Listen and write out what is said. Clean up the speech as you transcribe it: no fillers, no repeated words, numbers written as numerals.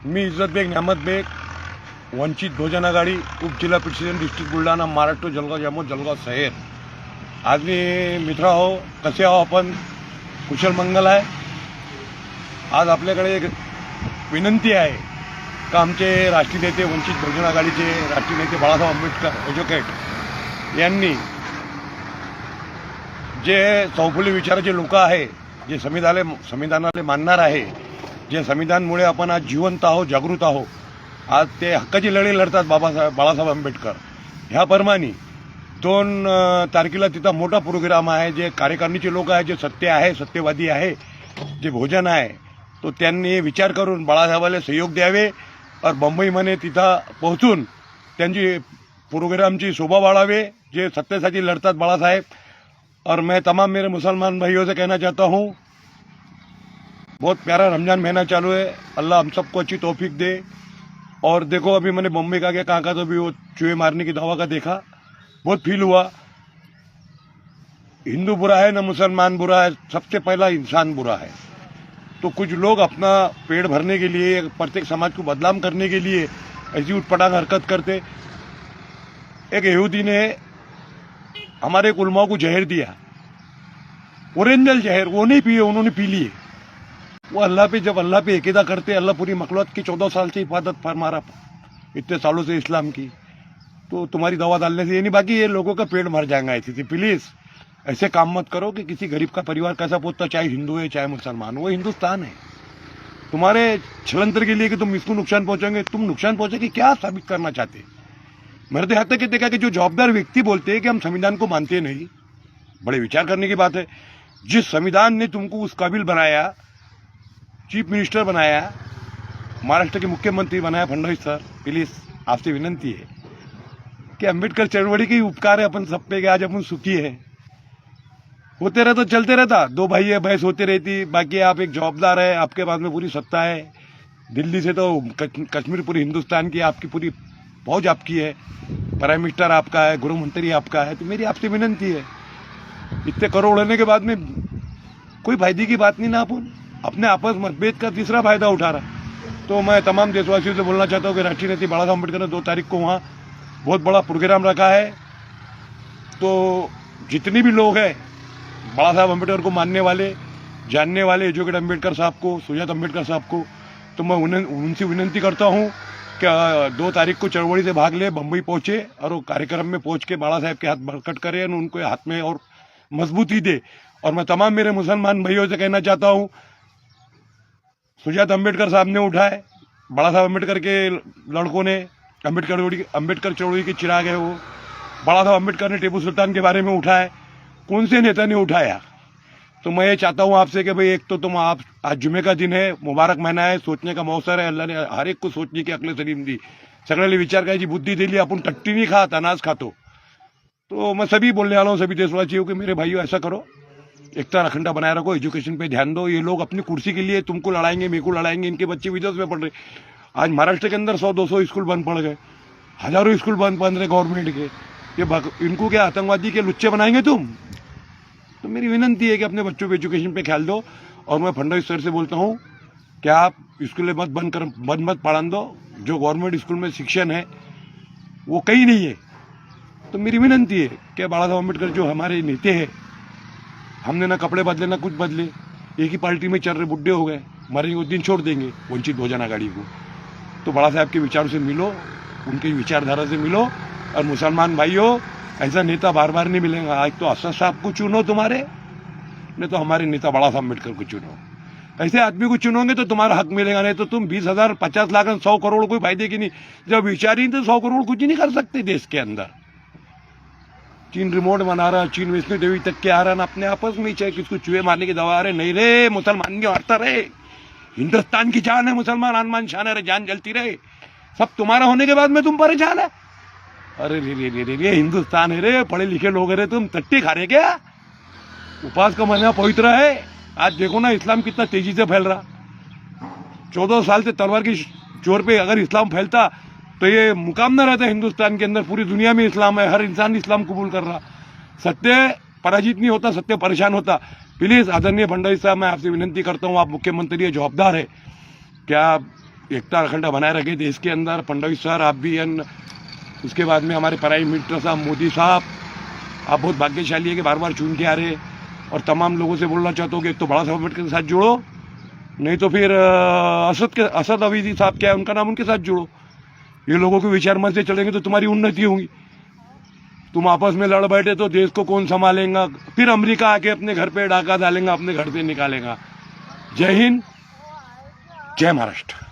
मी इज्जत bag नेहमत bag Vanchit Bahujan आघाडी उपजिल्हा परिषद डिस्ट्रिक्ट बुलढाणा महाराष्ट्र जळगाव जामोद जळगाव शहर. आज मी मित्र हो कसे आहो आपण कुशल मंगल आहे. आज आपल्याकडे एक विनंती आहे का आमचे राष्ट्रीय नेते वंचित बहुजन आघाडीचे राष्ट्रीय नेते बाळासाहेब आंबेडकर ॲडव्होकेट यांनी जे चौफुली विचाराचे लोक आहे, जे संविधानाला मानणार आहे, जे संविधानमुळे आपण आज जिवंत आहोत, जागृत आहोत, आज ते हक्काची लढाई लढतात बाळासाहेब आंबेडकर ह्याप्रमाणे 2 तारखेला तिथं मोठा प्रोग्राम आहे. जे कार्यकारिणीचे लोक आहे, जे सत्य आहे, सत्यवादी आहे, जे भोजन आहे, तो त्यांनी विचार करून बाळासाहेबाला सहयोग द्यावे और मुंबईमध्ये तिथं पोहोचून त्यांची प्रोग्रामची शोभा वाढावे. जे सत्तेसाठी लढतात बाळासाहेब. और मैं तमाम मेरे मुसलमान भाइयों से कहना चाहता हूँ, बहुत प्यारा रमजान महीना चालू है, अल्लाह हम सबको अच्छी तौफीक दे. और देखो अभी मैंने बम्बई का गया कहाँ का तो भी वो चूहे मारने की दवा का देखा, बहुत फील हुआ. हिंदू बुरा है ना मुसलमान बुरा है, सबसे पहला इंसान बुरा है. तो कुछ लोग अपना पेट भरने के लिए, प्रत्येक समाज को बदनाम करने के लिए ऐसी उठपटांग हरकत करते. एक यहूदी ने हमारे उलमाओं को जहर दिया, ओरिजिनल जहर, वो नहीं पिए, उन्होंने पी लिए. वो अल्लाह पे, जब अल्लाह पे अकीदा करते, अल्लाह पूरी मखलूक़ात की 14 साल से हिफाजत फरमा रहा, इतने सालों से इस्लाम की, तो तुम्हारी दवा डालने से ये नहीं, बाकी ये लोगों का पेट भर जाएगा. ऐसी थी. प्लीज़ ऐसे काम मत करो कि किसी गरीब का परिवार कैसा पोता, चाहे हिंदू है चाहे मुसलमान. वो हिंदुस्तान है. तुम्हारे छलंतर के लिए कि तुम इसको नुकसान पहुंचाएंगे, तुम नुकसान पहुंचाएंगे क्या साबित करना चाहते. मेरे तो यहाँ तक देखा कि जो जवाबदार व्यक्ति बोलते हैं कि हम संविधान को मानते नहीं, बड़े विचार करने की बात है. जिस संविधान ने तुमको उस काबिल बनाया, चीफ मिनिस्टर बनाया, महाराष्ट्र के मुख्यमंत्री बनाया फडणवीस सर, प्लीज़ आपसे विनंती है कि अम्बेडकर चळवळी के उपकार है अपन सब पे, आज अपन सुखी है. होते रहता, चलते रहता, 2 भाई है, बहस होती रहती. बाकी आप एक जवाबदार है, आपके पास में पूरी सत्ता है. दिल्ली से तो कश्मीर पूरी हिंदुस्तान की, आपकी पूरी फौज आपकी है, प्राइम मिनिस्टर आपका है, गृह मंत्री आपका है. तो मेरी आपसे विनंती है, इतने करोड़ होने के बाद में कोई फायदे की बात नहीं ना, अपन अपने आपस मतभेद का तीसरा फायदा उठा रहा. तो मैं तमाम देशवासियों से बोलना चाहता हूँ कि राष्ट्रीय नेता बाळासाहेब आंबेडकर ने 2 तारीख को वहाँ बहुत बड़ा प्रोग्राम रखा है. तो जितने भी लोग हैं बाळासाहेब आंबेडकर को मानने वाले, जानने वाले, एडवोकेट अम्बेडकर साहब को, सुजात अम्बेडकर साहब को, तो मैं उनसे विनंती करता हूँ कि 2 तारीख को चळवळी से भाग ले, बम्बई पहुँचे और वो कार्यक्रम में पहुँच के बाळासाहेब के हाथ बरकट करें और उनको हाथ में और मजबूती दे. और मैं तमाम मेरे मुसलमान भाइयों से कहना चाहता हूँ, सुजात अम्बेडकर साहब ने उठाए, बाळासाहेब आंबेडकर के लड़कों ने, अम्बेडकर चळवळी के चिराग है वो, बाळासाहेब आंबेडकर ने टीपू सुल्तान के बारे में उठाए, कौन से नेता ने उठाया. तो मैं ये चाहता हूँ आपसे कि भाई, एक तो तुम आप, आज जुमे का दिन है, मुबारक महीना है, सोचने का मौसर है. अल्लाह ने हर एक को सोचने की अकल सलीम दी, सगळ्याला विचार करायची बुद्धी दिली. आपण टट्टी नहीं खात, अनाज खातो. तो मैं सभी बोलने वाला हूँ, सभी देशवासियों कि मेरे भाइयों ऐसा करो, एकता अखंडा बनाए रखो, एजुकेशन पे ध्यान दो. ये लोग अपनी कुर्सी के लिए तुमको लड़ाएंगे, मेरे को लड़ाएंगे. इनके बच्चे विदेश में पढ़ रहे. आज महाराष्ट्र के अंदर 100-200 स्कूल बंद पड़ गए, हजारों स्कूल बंद रहे गवर्नमेंट के. ये इनको क्या आतंकवादी के लुच्चे बनाएंगे तुम. तो मेरी विनंती है कि अपने बच्चों को एजुकेशन पे ख्याल दो. और मैं फडणवीस सर से बोलता हूँ कि आप स्कूलें बंद मत पढ़ा दो. जो गवर्नमेंट स्कूल में शिक्षण है वो कहीं नहीं है. तो मेरी विनंती है कि बाळासाहेब आंबेडकर जो हमारे नेते हैं, हमने ना कपड़े बदले ना कुछ बदले, एक ही पार्टी में चल रहे, बुढ़े हो गए, मरेंगे उस दिन छोड़ देंगे वंचित बहुजन आघाड़ी को. तो बाळा साहब के विचारों से मिलो, उनकी विचारधारा से मिलो. और मुसलमान भाइयों, ऐसा नेता बार बार नहीं मिलेगा. आज तो असद साहब को चुनो तुम्हारे, नहीं तो हमारे नेता बाळा साहब आंबेडकर को चुनो. ऐसे आदमी को चुनोगे तो तुम्हारा हक मिलेगा. नहीं तो तुम 20,000, 50 लाख, 100 करोड़ कोई फायदे की नहीं. जब विचार ही तो 100 करोड़ कुछ नहीं कर सकते देश के अंदर. चीन रिमोट बना रहा, चीन वैष्णो देवी तक के आ रहा, अपने आपस में चाहे किसको चूहे मारने की दवा आ रहे. नहीं रे, मुसलमान की मारता रहे, हिंदुस्तान की जान है मुसलमान, आनमान शान है, जान जलती रहे. सब तुम्हारा होने के बाद में तुम परेशान है. अरे रे, हिंदुस्तान है रे, पढ़े लिखे लोग है रे, तुम टट्टी खा रहे क्या. उपवास का महीना पवित्र है. आज देखो ना इस्लाम कितना तेजी से फैल रहा. 14 साल से तलवार की जोर पे अगर इस्लाम फैलता तो ये मुकाम न रहता हिंदुस्तान के अंदर. पूरी दुनिया में इस्लाम है, हर इंसान इस्लाम कबूल कर रहा. सत्य पराजित नहीं होता, सत्य परेशान होता. प्लीज़ आदरणीय फडणवीस साहब, मैं आपसे विनंती करता हूँ, आप मुख्यमंत्री है, जवाबदार है, क्या एकता अखंडता बनाए रखे देश के अंदर। फडणवीस सर, आप भी, एंड उसके बाद में हमारे प्राइम मिनिस्टर साहब मोदी साहब, आप बहुत भाग्यशाली है कि बार बार चुन के आ रहे। और तमाम लोगों से बोलना चाहता हूँ कि एक तो बाला साहब अम्बेडकर के साथ जुड़ो, नहीं तो फिर असद अवीदी साहब क्या है उनका नाम, उनके साथ जुड़ो। ये लोगों के विचार मन से चलेंगे तो तुम्हारी उन्नति होगी। तुम आपस में लड़ बैठे तो देश को कौन संभालेगा? फिर अमेरिका आके अपने घर पे डाका डालेगा, अपने घर से निकालेगा। जय हिंद, जय महाराष्ट्र।